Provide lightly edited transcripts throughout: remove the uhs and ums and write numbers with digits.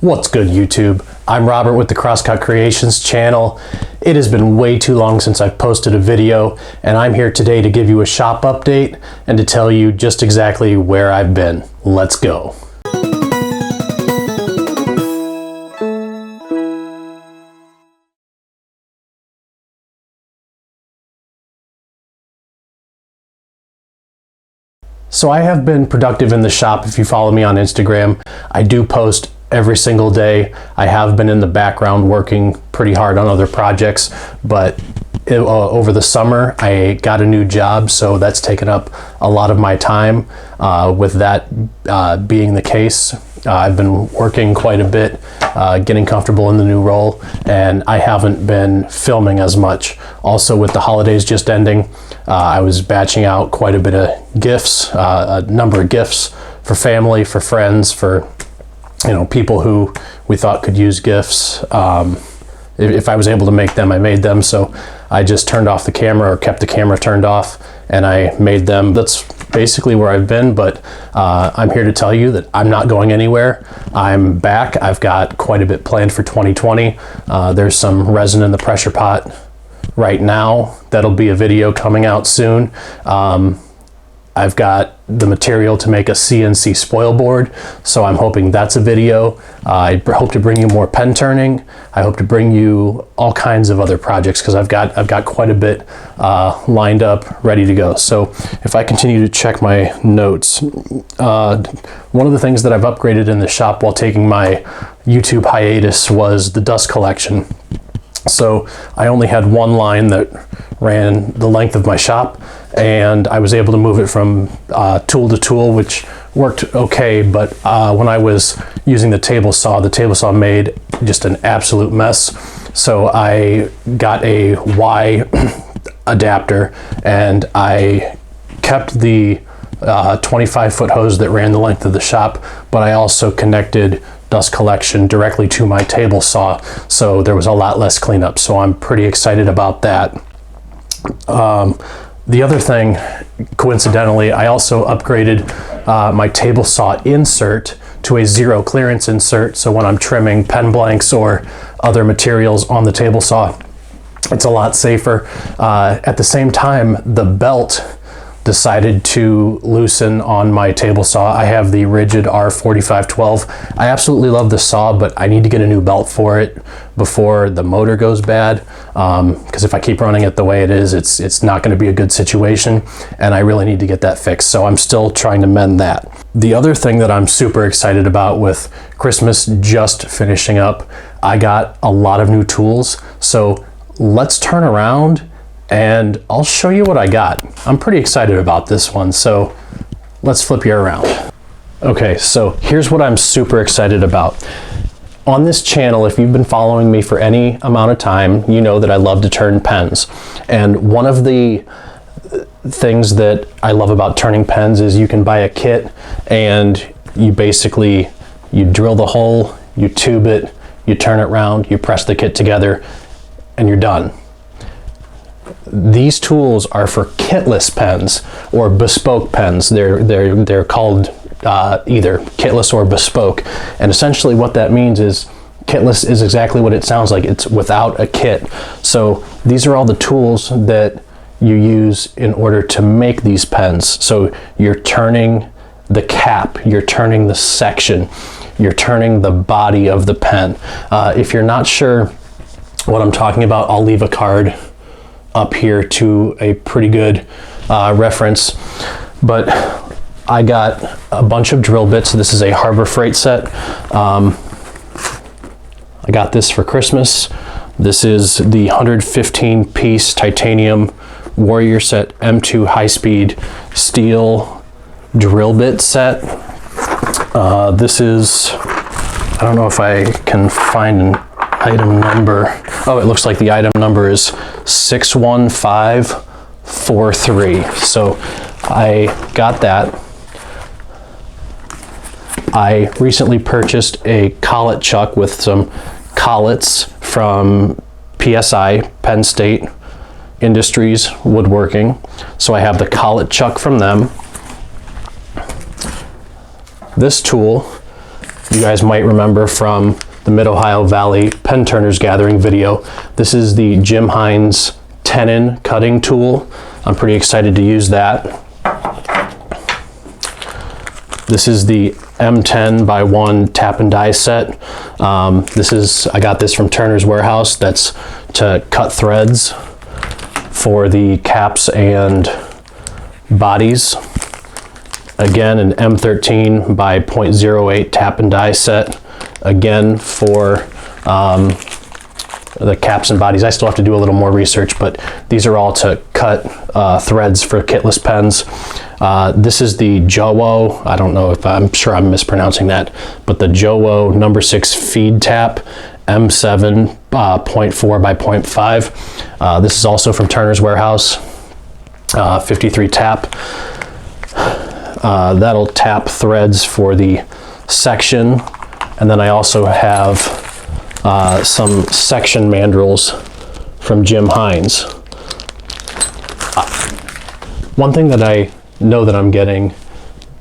What's good, YouTube? I'm Robert with the Crosscut Creations channel. It has been way too long since I've posted a video, and I'm here today to give you a shop update and to tell you just exactly where I've been. Let's go. So I have been productive in the shop. If you follow me on Instagram, I do post every single day. I have been in the background working pretty hard on other projects, but over the summer I got a new job, so that's taken up a lot of my time. With that being the case, I've been working quite a bit, getting comfortable in the new role, and I haven't been filming as much. Also, with the holidays just ending, I was batching out quite a bit of gifts, a number of gifts for family, for friends, for people who we thought could use gifts. If I was able to make them, I made them. So I just turned off the camera, or kept the camera turned off, and I made them. That's basically where I've been, but I'm here to tell you that I'm not going anywhere. I'm back. I've got quite a bit planned for 2020. There's some resin in the pressure pot right now. That'll be a video coming out soon. I've got the material to make a CNC spoil board, so I'm hoping that's a video. I hope to bring you more pen turning. I hope to bring you all kinds of other projects, because I've got quite a bit lined up, ready to go. So if I continue to check my notes, one of the things that I've upgraded in the shop while taking my YouTube hiatus was the dust collection. So I only had one line that ran the length of my shop, and I was able to move it from tool to tool, which worked okay. But when I was using the table saw made just an absolute mess. So I got a Y adapter, and I kept the 25-foot hose that ran the length of the shop, but I also connected dust collection directly to my table saw, so there was a lot less cleanup. So I'm pretty excited about that. The other thing, coincidentally, I also upgraded my table saw insert to a zero clearance insert, so when I'm trimming pen blanks or other materials on the table saw, it's a lot safer. At the same time, the belt decided to loosen on my table saw. I have the rigid R4512. I absolutely love the saw, but I need to get a new belt for it before the motor goes bad, because if I keep running it the way it is, it's not going to be a good situation, and I really need to get that fixed. So I'm still trying to mend that. The other thing that I'm super excited about, with Christmas just finishing up, I got a lot of new tools. So let's turn around and I'll show you what I got. I'm pretty excited about this one, so let's flip you around. Okay, so here's what I'm super excited about. On this channel, if you've been following me for any amount of time, you know that I love to turn pens. And one of the things that I love about turning pens is you can buy a kit, and you drill the hole, you tube it, you turn it around, you press the kit together, and you're done. These tools are for kitless pens or bespoke pens. They're called either kitless or bespoke, and essentially what that means is kitless is exactly what it sounds like. It's without a kit. So these are all the tools that you use in order to make these pens. So you're turning the cap, you're turning the section, you're turning the body of the pen. If you're not sure what I'm talking about, I'll leave a card up here to a pretty good reference. But I got a bunch of drill bits. This is a Harbor Freight set. I got this for Christmas. This is the 115 piece titanium Warrior Set M2 high-speed steel drill bit set. This is, I don't know if I can find an item number. Oh, it looks like the item number is 61543. So I got that. I recently purchased a collet chuck with some collets from PSI, Penn State Industries Woodworking. So I have the collet chuck from them. This tool you guys might remember from the Mid-Ohio Valley Pen Turners Gathering video. This is the Jim Hines tenon cutting tool. I'm pretty excited to use that. This is the M10 by 1 tap and die set. I got this from Turner's Warehouse. That's to cut threads for the caps and bodies. Again, an M13 by 0.08 tap and die set. Again, for the caps and bodies. I still have to do a little more research, but these are all to cut threads for kitless pens. This is the Jowo. I don't know if I'm sure I'm mispronouncing that, but the Jowo number 6 feed tap, M7 0.4 by 0.5. This is also from Turner's Warehouse, 53 tap. That'll tap threads for the section. And then I also have some section mandrels from Jim Hines. One thing that I know that I'm getting,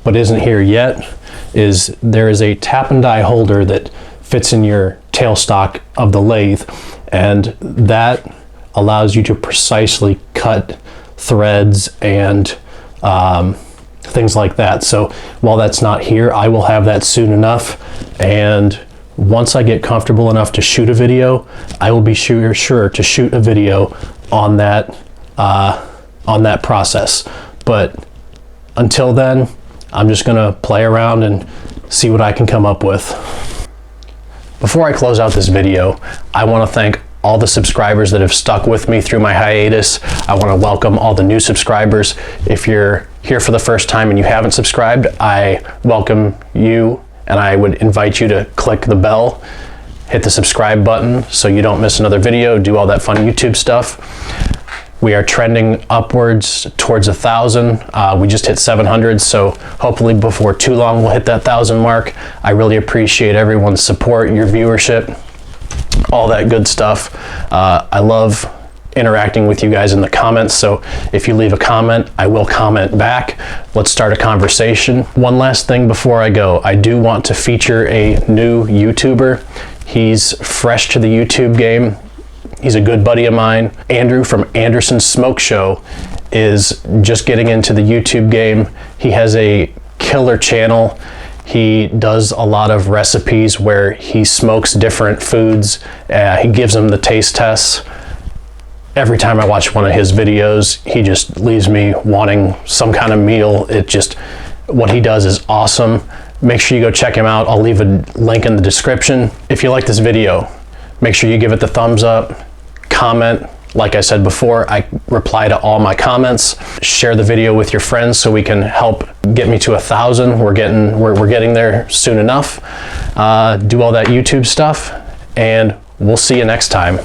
but isn't here yet, is there is a tap and die holder that fits in your tailstock of the lathe, and that allows you to precisely cut threads and things like that. So while that's not here, I will have that soon enough, and once I get comfortable enough to shoot a video, I will be sure to shoot a video on that process. But until then, I'm just gonna play around and see what I can come up with. Before I close out this video, I want to thank all the subscribers that have stuck with me through my hiatus. I want to welcome all the new subscribers. If you're here for the first time and you haven't subscribed, I welcome you, and I would invite you to click the bell, hit the subscribe button so you don't miss another video, do all that fun YouTube stuff. We are trending upwards towards 1,000. We just hit 700, so hopefully before too long we'll hit that 1,000 mark. I really appreciate everyone's support, your viewership, all that good stuff. I love interacting with you guys in the comments, so if you leave a comment, I will comment back. Let's start a conversation. One last thing before I go, I do want to feature a new YouTuber. He's fresh to the YouTube game. He's a good buddy of mine. Andrew from Anderson's Smoke Show is just getting into the YouTube game. He has a killer channel. He does a lot of recipes where he smokes different foods. He gives them the taste tests. Every time I watch one of his videos, he just leaves me wanting some kind of meal. What he does is awesome. Make sure you go check him out. I'll leave a link in the description. If you like this video, make sure you give it the thumbs up, comment. Like I said before, I reply to all my comments. Share the video with your friends so we can help get me to 1,000. We're getting there soon enough. Do all that YouTube stuff, and we'll see you next time.